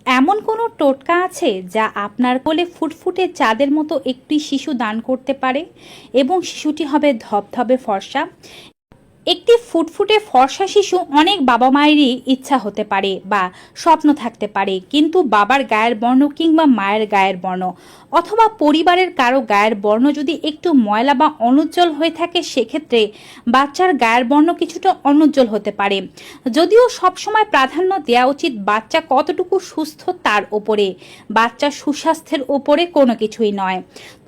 এমন কোনো টোটকা আছে যা আপনার কোলে ফুটফুটে চাঁদের মতো একটি শিশু দান করতে পারে এবং শিশুটি হবে ধবধবে ফর্সা? একটি ফুটফুটে ফর্সা শিশু অনেক বাবা মায়েরই ইচ্ছা হতে পারে বা স্বপ্ন থাকতে পারে, কিন্তু বাবার গায়ের বর্ণ কিংবা মায়ের গায়ের বর্ণ অথবা পরিবারের কারো গায়ের বর্ণ যদি একটু ময়লা বা অনুজ্জ্বল হয়ে থাকে, সেক্ষেত্রে বাচ্চার গায়ের বর্ণ কিছুটা অনুজ্জ্বল হতে পারে। যদিও সবসময় প্রাধান্য দেওয়া উচিত বাচ্চা কতটুকু সুস্থ তার ওপরে, বাচ্চার সুস্বাস্থ্যের ওপরে কোনো কিছুই নয়।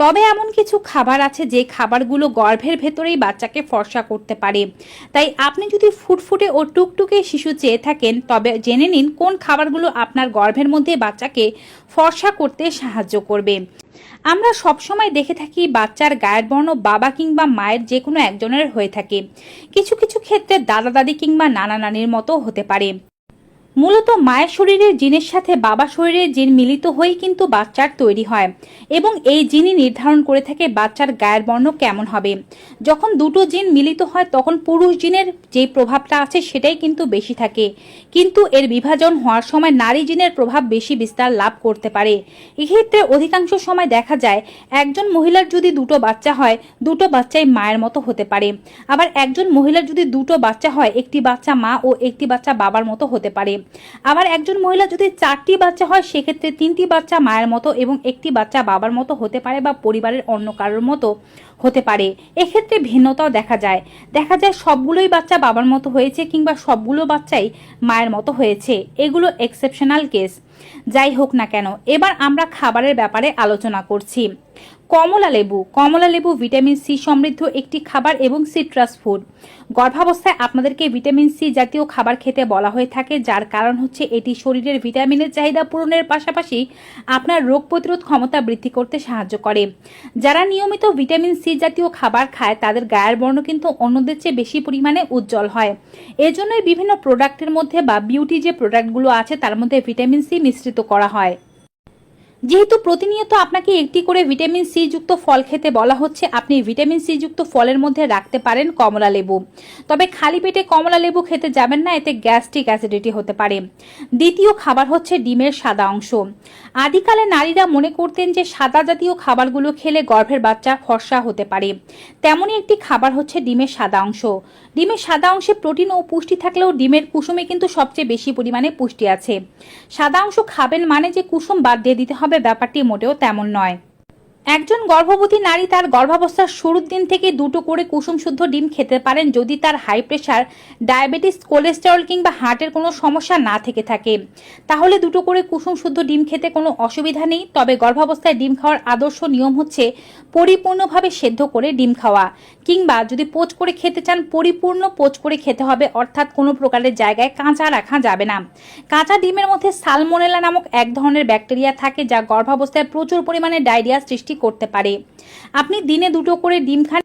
তবে এমন কিছু খাবার আছে যে খাবারগুলো গর্ভের ভেতরেই বাচ্চাকে ফর্সা করতে পারে। তাই আপনি যদি ফুটফুটে ও টুকটুকে শিশু চেয়ে থাকেন, তবে জেনে নিন কোন খাবারগুলো আপনার গর্ভের মধ্যে বাচ্চাকে ফর্সা করতে সাহায্য করবে। আমরা সবসময় দেখে থাকি বাচ্চার গায়ের বর্ণ বাবা কিংবা মায়ের যে কোনো একজনের হয়ে থাকে, কিছু কিছু ক্ষেত্রে দাদা দাদি কিংবা নানা নানির মতো হতে পারে। মূলত মায়ের শরীরের জিনের সাথে বাবা শরীরের জিন মিলিত হয়েই কিন্তু বাচ্চার তৈরি হয় এবং এই জিনই নির্ধারণ করে থাকে বাচ্চার গায়ের বর্ণ কেমন হবে। যখন দুটো জিন মিলিত হয় তখন পুরুষ জিনের যে প্রভাবটা আছে সেটাই কিন্তু বেশি থাকে, কিন্তু এর বিভাজন হওয়ার সময় নারী জিনের প্রভাব বেশি বিস্তার লাভ করতে পারে। এক্ষেত্রে অধিকাংশ সময় দেখা যায় একজন মহিলার যদি দুটো বাচ্চা হয়, দুটো বাচ্চাই মায়ের মতো হতে পারে। আবার একজন মহিলার যদি দুটো বাচ্চা হয়, একটি বাচ্চা মা ও একটি বাচ্চা বাবার মতো হতে পারে। আবার একজন মহিলা যদি 4টি বাচ্চা হয়, সেক্ষেত্রে 3টি বাচ্চা মায়ের মতো এবং একটি বাচ্চা বাবার মতো হতে পারে বা পরিবারের অন্য কারোর মতো হতে পারে। এক্ষেত্রে ভিন্নতাও দেখা যায় সবগুলোই বাচ্চা বাবার মতো হয়েছে কিংবা সবগুলো বাচ্চাই মায়ের মতো হয়েছে। এগুলো এক্সেপশনাল কেস। যাই হোক না কেন, এবার আমরা খাবারের ব্যাপারে আলোচনা করছি। কমলা লেবু ভিটামিন সি সমৃদ্ধ একটি খাবার এবং সিট্রাস ফুড। গর্ভাবস্থায় আপনাদেরকে ভিটামিন সি জাতীয় খাবার খেতে বলা হয়ে থাকে, যার কারণ হচ্ছে এটি শরীরের ভিটামিনের চাহিদা পূরণের পাশাপাশি আপনার রোগ প্রতিরোধ ক্ষমতা বৃদ্ধি করতে সাহায্য করে। যারা নিয়মিত ভিটামিন সি জাতীয় খাবার খায় তাদের গায়ের বর্ণ কিন্তু অন্যদের চেয়ে বেশি পরিমাণে উজ্জ্বল হয়। এজন্যই বিভিন্ন প্রোডাক্টের মধ্যে বা বিউটি যে প্রোডাক্টগুলো আছে তার মধ্যে ভিটামিন সি মিশ্রিত করা হয়। যেহেতু প্রতিনিয়ত আপনাকে একটি করে ভিটামিন সি যুক্ত ফল খেতে বলা হচ্ছে, আপনি ভিটামিন সি যুক্ত ফলের মধ্যে রাখতে পারেন কমলা লেবু। তবে খালি পেটে কমলা লেবু খেতে যাবেন না, এতে গ্যাস্ট্রিক অ্যাসিডিটি হতে পারে। দ্বিতীয় খাবার হচ্ছে ডিমের সাদা অংশ। আদিকালে নারীরা মনে করতেন যে সাদা জাতীয় খাবারগুলো খেলে গর্ভের বাচ্চা ফর্সা হতে পারে। তেমনই একটি খাবার হচ্ছে ডিমের সাদা অংশ। ডিমের সাদা অংশে প্রোটিন ও পুষ্টি থাকলেও ডিমের কুসুমে কিন্তু সবচেয়ে বেশি পরিমাণে পুষ্টি আছে। সাদা অংশ খাবেন মানে যে কুসুম বাদ দিয়ে দিতে হবে, ব্যাপারটি মোটেও তেমন নয়। একজন গর্ভবতী নারী তার গর্ভাবস্থার শুরুর দিন থেকে দুটো করে কুসুম শুদ্ধ ডিম খেতে পারেন, যদি তার হাই প্রেশার, ডায়াবেটিস, কোলেস্টেরল কিংবা হার্টের কোনো সমস্যা না থেকে থাকে। তাহলে দুটো করে কুসুম শুদ্ধ ডিম খেতে কোনো অসুবিধা নেই। তবে গর্ভাবস্থায় ডিম খাওয়ার আদর্শ নিয়ম হচ্ছে পরিপূর্ণভাবে সেদ্ধ করে ডিম খাওয়া, কিংবা যদি পোচ করে খেতে চান পরিপূর্ণ পোচ করে খেতে হবে, অর্থাৎ কোনো প্রকারের জায়গায় কাঁচা রাখা যাবে না। কাঁচা ডিমের মধ্যে সালমোনেলা নামক এক ধরনের ব্যাকটেরিয়া থাকে যা গর্ভাবস্থায় প্রচুর পরিমাণে ডায়রিয়া সৃষ্টি করতে পারে। আপনি দিনে দুটো করে ডিম খান,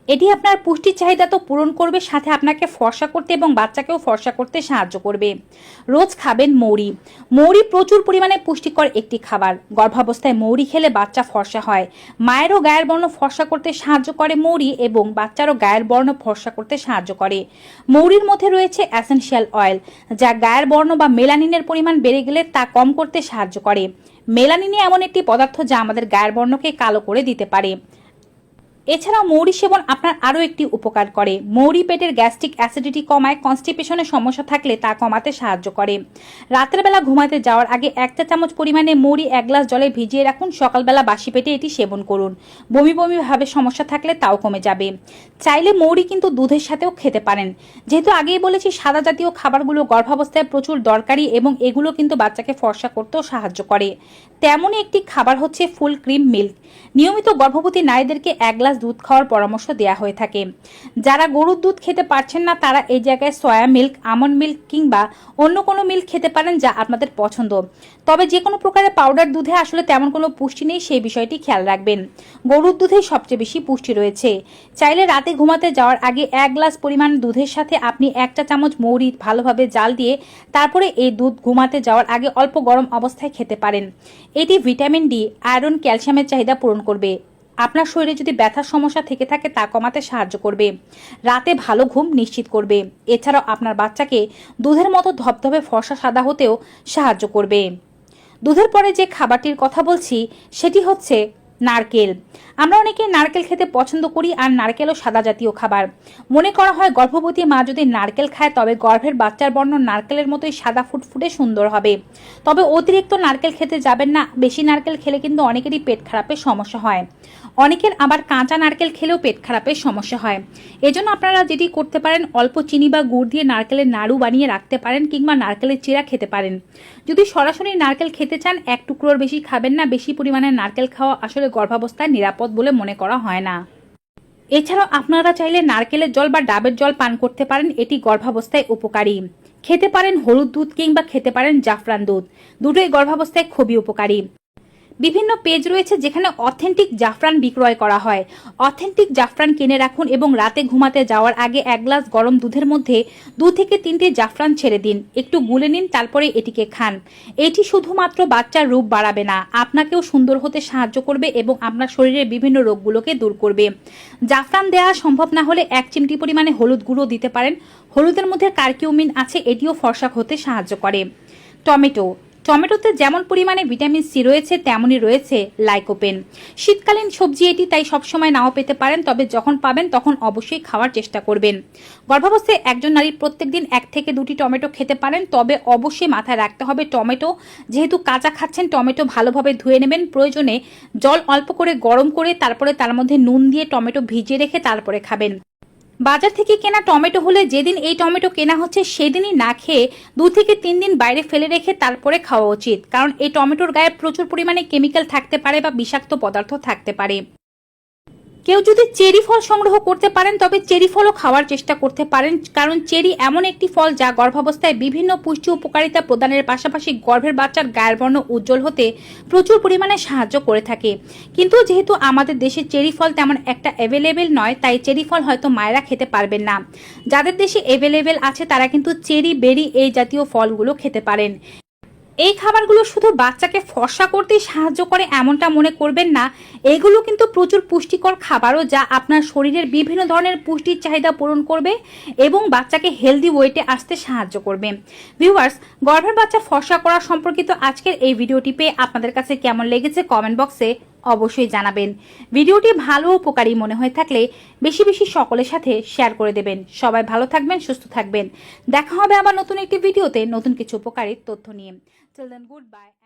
এটি আপনার পুষ্টির চাহিদা তো পূরণ করবে, সাথে আপনাকে ফর্সা করতে এবং বাচ্চাকেও ফর্সা করতে সাহায্য করবে। রোজ খাবেন মৌরি। মৌরি প্রচুর পরিমাণে পুষ্টিকর একটি খাবার। গর্ভাবস্থায় মৌরি খেলে বাচ্চা ফর্সা হয়। মায়েরও গায়ের বর্ণ ফর্সা করতে সাহায্য করে মৌরি এবং বাচ্চারও গায়ের বর্ণ ফর্সা করতে সাহায্য করে। মৌরির মধ্যে রয়েছে অ্যাসেনশিয়াল অয়েল, যা গায়ের বর্ণ বা মেলানিনের পরিমাণ বেড়ে গেলে তা কম করতে সাহায্য করে। মেলানিন এমন একটি পদার্থ যা আমাদের গায়ের বর্ণকে কালো করে দিতে পারে। এছাড়াও মৌরি সেবন আপনার আরও একটি উপকার করে। মৌরি পেটের গ্যাস্ট্রিক অ্যাসিডিটি কমায়, কনস্টিপেশনের সমস্যা থাকলে তা কমাতে সাহায্য করে। রাতের বেলা ঘুমাতে যাওয়ার আগে 1 চা চামচ পরিমাণে মৌরি 1 গ্লাস জলে ভিজিয়ে রাখুন, সকালবেলা বাসি পেটে এটি সেবন করুন। বমি বমি ভাবে সমস্যা থাকলে তাও কমে যাবে। চাইলে মৌরি কিন্তু দুধের সাথেও খেতে পারেন। যেহেতু আগেই বলেছি সাদা জাতীয় খাবারগুলো গর্ভাবস্থায় প্রচুর দরকারি এবং এগুলো কিন্তু বাচ্চাকে ফর্সা করতেও সাহায্য করে। তেমনই একটি খাবার হচ্ছে ফুল ক্রিম মিল্ক। নিয়মিত গর্ভবতী নারীদেরকে 1 গ্লাস দুধ খাওয়ার পরামর্শ দেওয়া হয়ে থাকে। যারা গরুর দুধ খেতে পারছেন না তারা এই জায়গায় সয়া মিল্ক, আমন্ড মিল্ক কিংবা অন্য কোনো মিল্ক খেতে পারেন যা আপনাদের পছন্দ। তবে যে কোনো প্রকারের পাউডার দুধে আসলে তেমন কোনো পুষ্টি নেই, সেই বিষয়টি খেয়াল রাখবেন। গরুর দুধেই সবচেয়ে বেশি পুষ্টি রয়েছে। চাইলে রাতে ঘুমাতে যাওয়ার আগে 1 গ্লাস পরিমাণ দুধের সাথে আপনি 1 চা চামচ মৌরি ভালোভাবে জাল দিয়ে তারপরে এই দুধ ঘুমাতে যাওয়ার আগে অল্প গরম অবস্থায় খেতে পারেন। এটি ভিটামিন ডি, আয়রন, ক্যালসিয়ামের চাহিদা পূরণ করবে। আপনার শরীরে যদি ব্যথার সমস্যা থেকে থাকে তা কমাতে সাহায্য করবে। রাতে ভালো ঘুম নিশ্চিত করবে। এছাড়াও আপনার বাচ্চাকে দুধের মতো ধবধবে ফর্সা সাদা হতেও সাহায্য করবে। দুধের পরে যে খাবারটির কথা বলছি সেটি হচ্ছে নারকেল। আমরা অনেকে নারকেল খেতে পছন্দ করি, আর নারকেলও সাদা জাতীয় খাবার। মনে করা হয় গর্ভবতী মা যদি নারকেল খায় তবে গর্ভের বাচ্চার বর্ণ নারকেলের মতোই সাদা ফুটফুটে সুন্দর হবে। তবে অতিরিক্ত নারকেল খেতে যাবেন না, বেশি নারকেল খেলে কিন্তু অনেকেরই পেট খারাপের সমস্যা হয়। অনেকের আবার কাঁচা নারকেল খেলেও পেট খারাপের সমস্যা হয়। এজন্য আপনারা যেটি করতে পারেন, অল্প চিনি বা গুড় দিয়ে নারকেলের নাড়ু বানিয়ে রাখতে পারেন, কিংবা নারকেলের চিরা খেতে পারেন। যদি সরাসরি নারকেল খেতে চান, এক টুকরোর বেশি খাবেন না। বেশি পরিমাণে নারকেল খাওয়া আসলে গর্ভাবস্থায় নিরাপদ বলে মনে করা হয় না। এছাড়াও আপনারা চাইলে নারকেলের জল বা ডাবের জল পান করতে পারেন, এটি গর্ভাবস্থায় উপকারী। খেতে পারেন হলুদ দুধ কিংবা খেতে পারেন জাফরান দুধ, দুটোই গর্ভাবস্থায় খুবই উপকারী। বিভিন্ন পেজ রয়েছে যেখানে অথেন্টিক জাফরান বিক্রয় করা হয়। অথেন্টিক জাফরান কিনে রাখুন এবং রাতে ঘুমাতে যাওয়ার আগে 1 গ্লাস গরম দুধের মধ্যে 2 থেকে 3টে জাফরান ছেড়ে দিন, একটু গুলে নিন, তারপরে এটিকে খান। এটি শুধুমাত্র বাচ্চার রূপ বাড়াবে না, আপনাকেও সুন্দর হতে সাহায্য করবে এবং আপনার শরীরের বিভিন্ন রোগগুলোকে দূর করবে। জাফরান দেওয়া সম্ভব না হলে 1 চিমটি পরিমাণে হলুদ গুঁড়ো দিতে পারেন। হলুদের মধ্যে কারকিউমিন আছে, এটিও ফর্সা হতে সাহায্য করে। টমেটোতে যেমন পরিমাণে ভিটামিন সি রয়েছে তেমনই রয়েছে লাইকোপেন। শীতকালীন সবজি এটি, তাই সবসময় নাও পেতে পারেন, তবে যখন পাবেন তখন অবশ্যই খাওয়ার চেষ্টা করবেন। গর্ভাবস্থায় একজন নারী প্রত্যেকদিন 1 থেকে 2টি টমেটো খেতে পারেন, তবে অবশ্যই মাথায় রাখতে হবে টমেটো যেহেতু কাঁচা খাচ্ছেন, টমেটো ভালোভাবে ধুয়ে নেবেন। প্রয়োজনে জল অল্প করে গরম করে তারপরে তার মধ্যে নুন দিয়ে টমেটো ভিজিয়ে রেখে তারপরে খাবেন। বাজার থেকে কেনা টমেটো হলে যেদিন এই টমেটো কেনা হচ্ছে সেদিনই না খেয়ে 2 থেকে 3 দিন বাইরে ফেলে রেখে তারপরে খাওয়া উচিত, কারণ এই টমেটোর গায়ে প্রচুর পরিমাণে কেমিক্যাল থাকতে পারে বা বিষাক্ত পদার্থ থাকতে পারে। কেউ যদি চেরি ফল সংগ্রহ করতে পারেন তবে চেরি ফলও খাওয়ার চেষ্টা করতে পারেন, কারণ চেরি এমন একটি ফল যা গর্ভাবস্থায় বিভিন্ন পুষ্টি উপকারিতা প্রদানের পাশাপাশি গর্ভের বাচ্চার গায়ের বর্ণ উজ্জ্বল হতে প্রচুর পরিমাণে সাহায্য করে থাকে। কিন্তু যেহেতু আমাদের দেশে চেরি ফল তেমন একটা অ্যাভেলেবেল নয়, তাই চেরি ফল হয়তো মায়েরা খেতে পারবেন না। যাদের দেশে অ্যাভেলেবেল আছে তারা কিন্তু চেরি, বেরি এই জাতীয় ফলগুলো খেতে পারেন। এই খাবারগুলো শুধু বাচ্চাকে ফর্সা করতেই সাহায্য করে এমনটা মনে করবেন না, এগুলো কিন্তু প্রচুর পুষ্টিকর খাবারও, যা আপনার শরীরের বিভিন্ন ধরনের পুষ্টির চাহিদা পূরণ করবে এবং বাচ্চাকে হেলদি ওয়েটে আসতে সাহায্য করবে। ভিউয়ার্স, গর্ভের বাচ্চা ফর্সা করা সম্পর্কিত আজকের এই ভিডিওটি পেয়ে আপনাদের কাছে কেমন লেগেছে কমেন্ট বক্সে অবশ্যই জানাবেন। ভিডিওটি ভালো ও উপকারী মনে হয়ে থাকলে বেশি বেশি সকলের সাথে শেয়ার করে দেবেন। সবাই ভালো থাকবেন, সুস্থ থাকবেন। দেখা হবে আবার নতুন একটি ভিডিওতে নতুন কিছু উপকারী তথ্য নিয়ে। Till then, goodbye.